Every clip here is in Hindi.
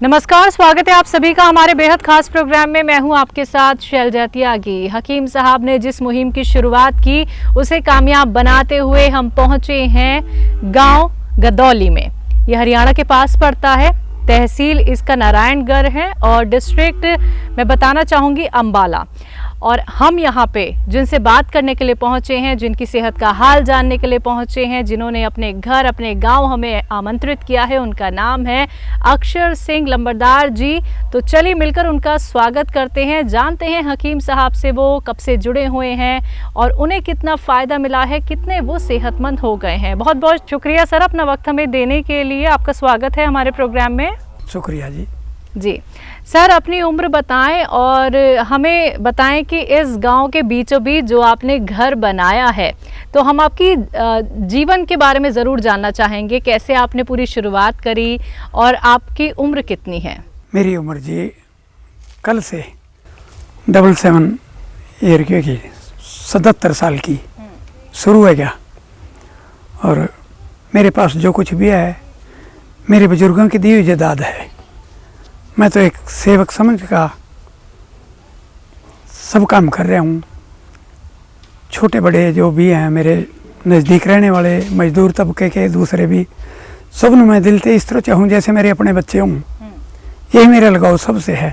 नमस्कार, स्वागत है आप सभी का हमारे बेहद खास प्रोग्राम में। मैं हूं आपके साथ शैलजा त्यागी। हकीम साहब ने जिस मुहिम की शुरुआत की उसे कामयाब बनाते हुए हम पहुंचे हैं गांव गदौली में। यह हरियाणा के पास पड़ता है। तहसील इसका नारायणगढ़ है और डिस्ट्रिक्ट मैं बताना चाहूँगी अम्बाला। और हम यहाँ पे जिनसे बात करने के लिए पहुँचे हैं, जिनकी सेहत का हाल जानने के लिए पहुँचे हैं, जिन्होंने अपने घर अपने गांव हमें आमंत्रित किया है, उनका नाम है अक्षर सिंह लंबरदार जी। तो चलिए मिलकर उनका स्वागत करते हैं, जानते हैं हकीम साहब से वो कब से जुड़े हुए हैं और उन्हें कितना फ़ायदा मिला है, कितने वो सेहतमंद हो गए हैं। बहुत बहुत शुक्रिया सर अपना वक्त हमें देने के लिए। आपका स्वागत है हमारे प्रोग्राम में। शुक्रिया जी। सर, अपनी उम्र बताएं और हमें बताएं कि इस गांव के बीचों बीच जो आपने घर बनाया है, तो हम आपकी जीवन के बारे में ज़रूर जानना चाहेंगे। कैसे आपने पूरी शुरुआत करी और आपकी उम्र कितनी है? मेरी उम्र जी कल से 77 ईयर की 77 साल की शुरू है क्या। और मेरे पास जो कुछ भी है मेरे बुजुर्गों की दी हुई जायदाद है। मैं तो एक सेवक समझ का सब काम कर रहा हूँ। छोटे बड़े जो भी हैं मेरे नज़दीक रहने वाले मजदूर तबके के दूसरे भी, सब में मैं दिल से इस तरह चाहूँ जैसे मेरे अपने बच्चे हों। यही मेरा लगाव सबसे है।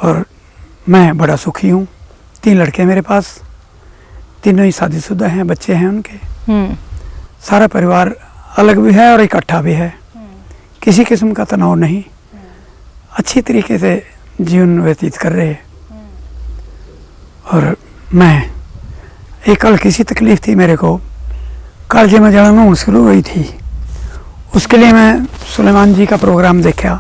और मैं बड़ा सुखी हूँ। 3 लड़के मेरे पास, तीनों ही शादीशुदा हैं, बच्चे हैं उनके। सारा परिवार अलग भी है और इकट्ठा भी है। किसी किस्म का तनाव नहीं, अच्छी तरीके से जीवन व्यतीत कर रहे हैं। और मैं एक हल्की सी तकलीफ थी मेरे को, कालजे में जलन शुरू हुई थी। उसके लिए मैं सुलेमान जी का प्रोग्राम देखा।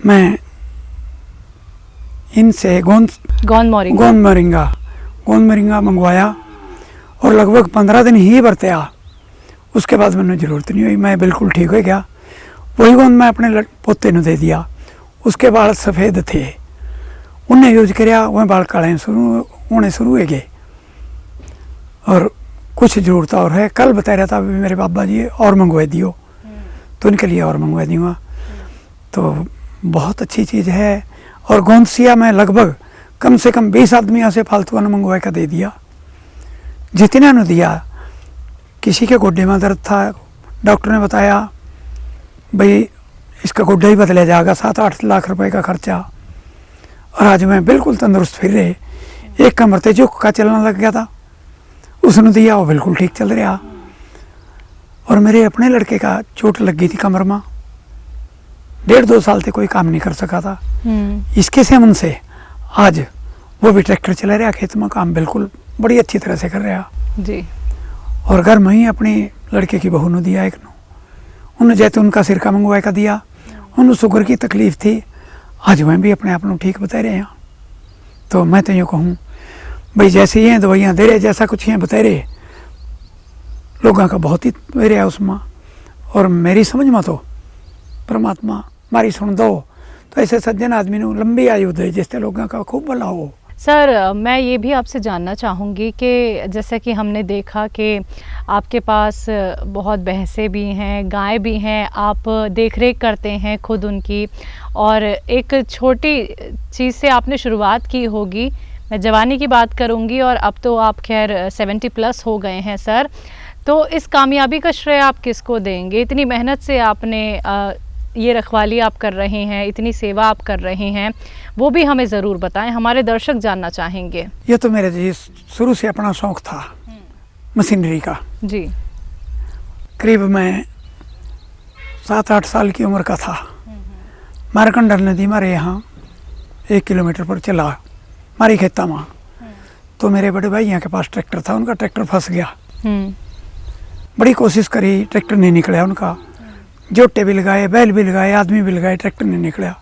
मैं इनसे गोंद मोरिंगा मंगवाया और लगभग 15 दिन ही बरतया। उसके बाद मैंने ज़रूरत नहीं हुई, मैं बिल्कुल ठीक हो गया। वही गोंद मैं अपने पोते ने दे दिया। उसके बाल सफ़ेद थे, उन्हें यूज कराया, वह बाल काले होने शुरू हो गए। और कुछ ज़रूरत और है। कल बता रहा था अभी मेरे बाबा जी और मंगवा दियो, तो उनके लिए और मंगवा दूँगा। तो बहुत अच्छी चीज़ है। और गोंदसिया मैं लगभग कम से कम 20 आदमियों से फालतू ने मंगवा कर दे दिया। जितने ने दिया, किसी के गोड्डे में दर्द था, डॉक्टर ने बताया भाई इसका गोड्डा ही बदला जाएगा, 7-8 लाख रुपए का खर्चा। और आज मैं बिल्कुल तंदुरुस्त फिर रहे। एक कमर ते झुक का चलना लग गया था, उसने दिया, वो बिल्कुल ठीक चल रहा। और मेरे अपने लड़के का चोट लग गई थी कमर में, 1.5-2 साल से कोई काम नहीं कर सका था। इसके सेवन से आज वो भी ट्रैक्टर चला रहा, खेत में काम बिल्कुल बड़ी अच्छी तरह से कर रहा जी। और घर में ही अपनी लड़के की बहू ने दिया एक, उन्हें जैतून का सिरका मंगवा का दिया। उन्हें शुगर की तकलीफ थी, आज वह भी अपने आप को ठीक बता रहे हैं। तो मैं तो यूँ कहूँ भाई जैसे ये दवाइयाँ दे रहे, जैसा कुछ ये बता रहे, लोगों का बहुत ही दे रहा है उसमें। और मेरी समझ में तो परमात्मा मारी सुन दो तो ऐसे सज्जन आदमी को लंबी आयु दे जिससे लोगों का खूब भला हो। सर, मैं ये भी आपसे जानना चाहूँगी कि जैसा कि हमने देखा कि आपके पास बहुत भैंसें भी हैं, गाय भी हैं, आप देख रेख करते हैं खुद उनकी, और एक छोटी चीज़ से आपने शुरुआत की होगी। मैं जवानी की बात करूँगी और अब तो आप खैर 70+ हो गए हैं सर। तो इस कामयाबी का श्रेय आप किसको देंगे? इतनी मेहनत से आपने ये रखवाली आप कर रहे हैं, इतनी सेवा आप कर रहे हैं, वो भी हमें ज़रूर बताएं, हमारे दर्शक जानना चाहेंगे। ये तो मेरे जी शुरू से अपना शौक़ था मशीनरी का जी। करीब मैं 7-8 साल की उम्र का था। मारकंडल नदी मारे यहाँ 1 किलोमीटर पर चला मारी खेता में। तो मेरे बड़े भाई यहाँ के पास ट्रैक्टर था, उनका ट्रैक्टर फंस गया। बड़ी कोशिश करी, ट्रैक्टर नहीं निकला उनका। जोटे भी लगाए, बैल भी लगाए, आदमी भी लगाए, ट्रैक्टर नहीं निकला।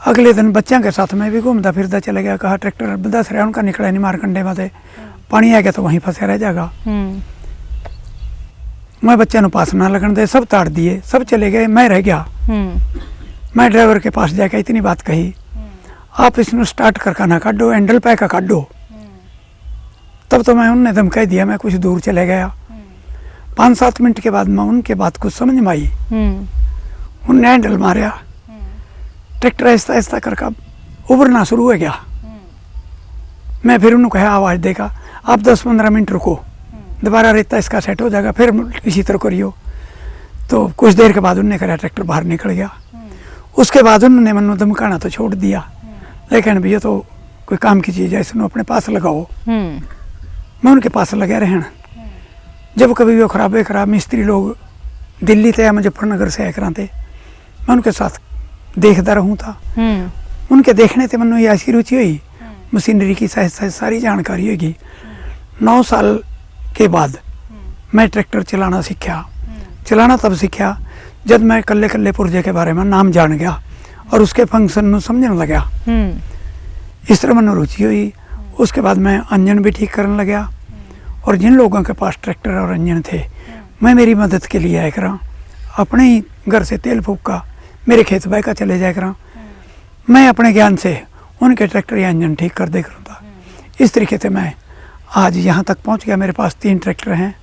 अगले दिन बच्चों के साथ में भी घूमता फिरता चला गया, कहा ट्रैक्टर दस रहा उनका निकला नहीं, मारकंडे में थे, पानी आ गया तो वहीं फंसे रह जाएगा। मैं बच्चे ने पास ना लगन दे, सब ताड़ दिए, सब चले गए, मैं रह गया। मैं ड्राइवर के पास जाकर इतनी बात कही, आप इसमें स्टार्ट करके ना काटो, हैंडल पे का काटो। तब तो मैं उनने धमका दिया, मैं कुछ दूर चले गया। 5-7 मिनट के बाद मैं उनके बात कुछ समझ में आई। उन्हें हैंडल मारिया, ट्रैक्टर आहिस्ता आहिस्ता करके उभरना शुरू हो गया। मैं फिर उन्होंने कहा आवाज़ देगा, आप 10-15 मिनट रुको, दोबारा रेता इसका सेट हो जाएगा, फिर इसी तरह करियो। तो कुछ देर के बाद उन्होंने कहा ट्रैक्टर बाहर निकल गया। उसके बाद उन्होंने मनु धमकाना तो छोड़ दिया, लेकिन भैया तो कोई काम की चीज़ है, इसको अपने पास लगाओ। मैं उनके पास लगे रहना। जब कभी वो खराब मिस्त्री लोग दिल्ली से या मुजफ्फरनगर से आया कराते, मैं उनके साथ देखता रहूँ था। उनके देखने से मनु ये ऐसी रुचि हुई, मशीनरी की सारी जानकारी होगी। 9 साल के बाद मैं ट्रैक्टर चलाना सीखा। चलाना तब सीखा जब मैं कल्ले कल्ले पुर्जे के बारे में नाम जान गया और उसके फंक्शन में समझने लगा। इस तरह मनु रुचि हुई। उसके बाद मैं इंजन भी ठीक करने लगा, और जिन लोगों के पास ट्रैक्टर और इंजन थे, मैं मेरी मदद के लिए आया करा। अपने ही घर से तेल फूका, मेरे खेत बह का चले जाया करा। मैं अपने ज्ञान से उनके ट्रैक्टर या इंजन ठीक कर दे करूँ था। इस तरीके से मैं आज यहाँ तक पहुँच गया। मेरे पास 3 ट्रैक्टर हैं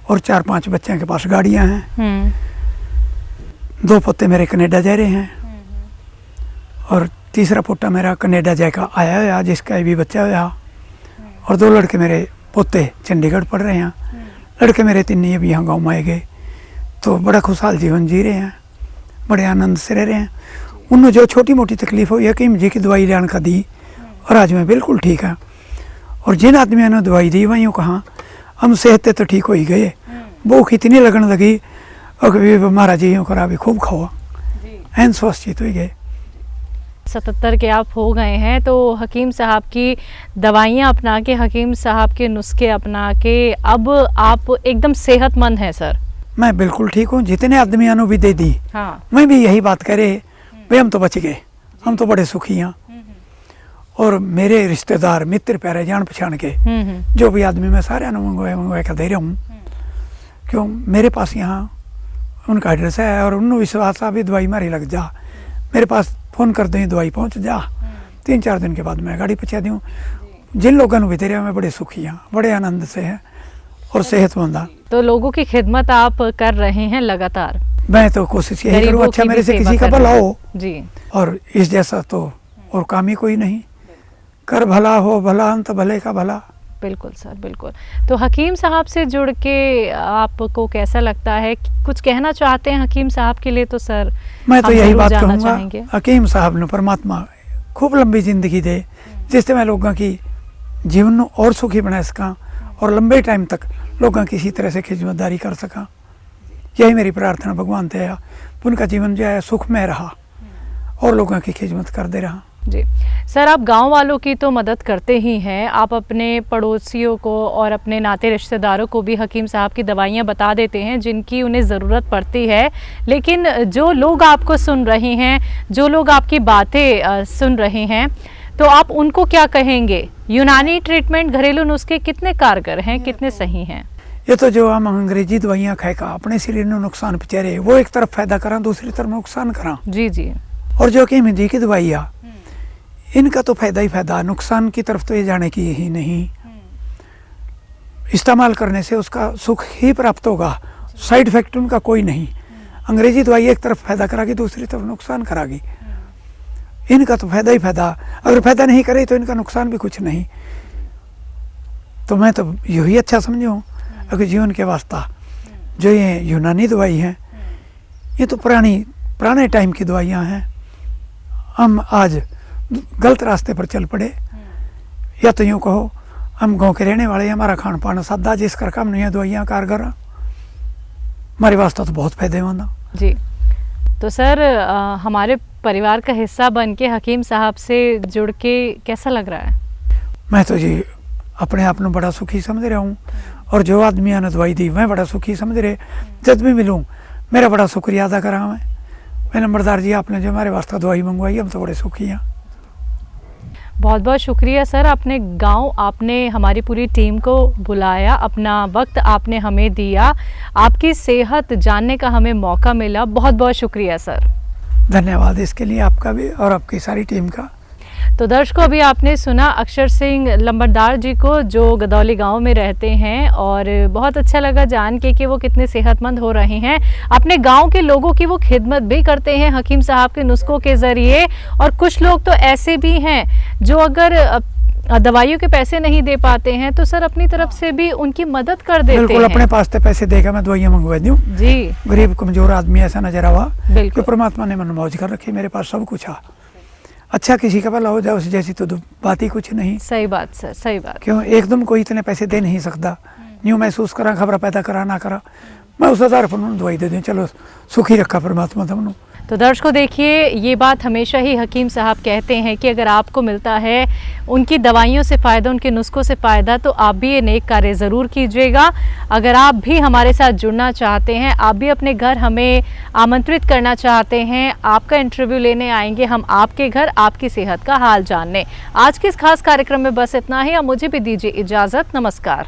और 4-5 बच्चों के पास गाड़ियाँ हैं। 2 पोते मेरे कनाडा जा रहे हैं, और तीसरा पोता मेरा कनाडा जाकर आया हुआ, जिसका भी बच्चा हुआ, और 2 लड़के मेरे पोते चंडीगढ़ पढ़ रहे हैं। लड़के मेरे 3 अभी यहाँ गाँव में आए गए, तो बड़ा खुशहाल जीवन जी रहे हैं, बड़े आनंद से रह रहे हैं। उन्हें जो छोटी मोटी तकलीफ हुई हकीम जी की दवाई लेने का दी, और आज मैं बिल्कुल ठीक है। और जिन आदमियों ने दवाई दी वहीं कहाँ हम सेहत तो ठीक हो ही गए, भूख इतनी लगने लगी और महाराज जी यूँ करा भी खूब खाओ, एन स्वस्थित हो गए। 77 के आप हो गए हैं, तो हकीम साहब की दवाइयाँ अपना के, हकीम साहब के नुस्खे अपना के अब आप एकदम सेहतमंद हैं सर। मैं बिल्कुल ठीक हूँ। जितने आदमियों ने भी दे दी, हाँ। मैं भी यही बात करे, भाई हम तो बच गए, हम तो बड़े सुखी हैं। और मेरे रिश्तेदार मित्र प्यारे जान पहचान के जो भी आदमी, मैं सारे मंगवा कर दे रहा हूँ, क्यों मेरे पास यहाँ उनका एड्रेस है, और उन्होंने विश्वास आ भी दवाई मारी लग जा, मेरे पास फ़ोन कर दें दवाई पहुँच जा, 3-4 दिन के बाद मैं गाड़ी पहुँचा दूँ। जिन लोगों ने भी दे रहे मैं बड़े सुखी हैं, बड़े आनंद से हैं और सेहतमंद हैं। तो लोगों की खिदमत आप कर रहे हैं लगातार। मैं तो कोशिश यही करूँ अच्छा मेरे से किसी का भला हो जी, और इस जैसा तो और काम ही कोई नहीं। कर भला हो भला, अंत भले का भला। बिल्कुल सर, बिल्कुल। तो हकीम साहब से जुड़ के आपको कैसा लगता है? कुछ कहना चाहते हैं हकीम साहब के लिए? तो सर मैं तो यही बात कहूँगा, हकीम साहब ने परमात्मा खूब लंबी जिंदगी दे, जिससे मैं लोगों की जीवन और सुखी बना सका और लंबे टाइम तक लोगों की इसी तरह से खिदमतदारी कर सका। यही मेरी प्रार्थना भगवान से है। उनका जीवन जो है सुखमय रहा और लोगों की खिदमत करते रहा। जी सर, आप गांव वालों की तो मदद करते ही हैं, आप अपने पड़ोसियों को और अपने नाते रिश्तेदारों को भी हकीम साहब की दवाइयां बता देते हैं जिनकी उन्हें ज़रूरत पड़ती है। लेकिन जो लोग आपको सुन रहे हैं, जो लोग आपकी बातें सुन रहे हैं, तो आप उनको क्या कहेंगे? यूनानी ट्रीटमेंट, घरेलू नुस्खे कितने कारगर हैं, कितने सही हैं? ये तो जो हम अंग्रेजी दवाइयाँ खाएगा अपने शरीर में नुकसान पहुँचा रहे, वो एक तरफ फायदा करा, दूसरी तरफ नुकसान करा। जी जी। और जो कि हिंदी की दवाइयाँ, इनका तो फायदा ही फायदा, नुकसान की तरफ तो ये जाने की ही नहीं। इस्तेमाल करने से उसका सुख ही प्राप्त होगा, साइड इफेक्ट उनका कोई नहीं। अंग्रेजी दवाई एक तरफ फायदा करागी, दूसरी तरफ नुकसान करागी। इनका तो फायदा ही फायदा, अगर फायदा नहीं करे तो इनका नुकसान भी कुछ नहीं। तो मैं तो यही अच्छा समझूँ अगर जीवन के वास्ता जो ये यूनानी दवाई है, ये तो पुराने टाइम की दवाइयाँ हैं। हम आज गलत रास्ते पर चल पड़े, या तो यूँ कहो हम गांव के रहने वाले, हमारा खान पान सादा, जिस करके हम नहीं दवाइयाँ कारगर हमारे वास्ते तो बहुत फायदेमंद। जी, तो सर हमारे परिवार का हिस्सा बन के हकीम साहब से जुड़ के कैसा लग रहा है? मैं तो जी अपने आप में बड़ा सुखी समझ रहा हूँ, और जो आदमियों ने दवाई दी मैं बड़ा सुखी समझ रहे। जब भी मिलूँ मेरा बड़ा शुक्रिया अदा करा मैं नंबरदार जी, आपने जो हमारे वास्ते दवाई मंगवाई, हम तो बड़े सुखी हैं। बहुत बहुत शुक्रिया सर, अपने गांव आपने हमारी पूरी टीम को बुलाया, अपना वक्त आपने हमें दिया, आपकी सेहत जानने का हमें मौका मिला। बहुत बहुत शुक्रिया सर। धन्यवाद इसके लिए आपका भी और आपकी सारी टीम का। तो दर्शकों, अभी आपने सुना अक्षर सिंह लंबरदार जी को, जो गदौली गांव में रहते हैं, और बहुत अच्छा लगा जान के कि वो कितने सेहतमंद हो रहे हैं। अपने गांव के लोगों की वो खिदमत भी करते हैं हकीम साहब के नुस्खों के ज़रिए। और कुछ लोग तो ऐसे भी हैं जो अगर दवाइयों के पैसे नहीं दे पाते हैं तो सर अपनी तरफ से भी उनकी मदद कर देते हैं। बिल्कुल, अपने पास से पैसे देगा मैं दवाइयाँ मंगवा दूँ जी। गरीब कमजोर आदमी ऐसा नजर आवा बिल्कुल। कि परमात्मा ने मन मौज कर रखी, मेरे पास सब कुछ आ। अच्छा किसी का भला हो जाए उस जैसी तो बात ही कुछ नहीं। सही बात सर, सही बात। क्यों एकदम कोई इतने पैसे दे नहीं सकता। न्यू महसूस करा, खबर पैदा करा ना करा, मैं उस आधार पर उन्होंने दवाई दे दूँ, चलो सुखी रखा परमात्मा था उन्होंने। तो दर्शकों देखिए, ये बात हमेशा ही हकीम साहब कहते हैं कि अगर आपको मिलता है उनकी दवाइयों से फ़ायदा, उनके नुस्खों से फ़ायदा, तो आप भी ये नेक कार्य ज़रूर कीजिएगा। अगर आप भी हमारे साथ जुड़ना चाहते हैं, आप भी अपने घर हमें आमंत्रित करना चाहते हैं, आपका इंटरव्यू लेने आएंगे हम आपके घर, आपकी सेहत का हाल जानने। आज के इस खास कार्यक्रम में बस इतना ही। अब मुझे भी दीजिए इजाज़त। नमस्कार।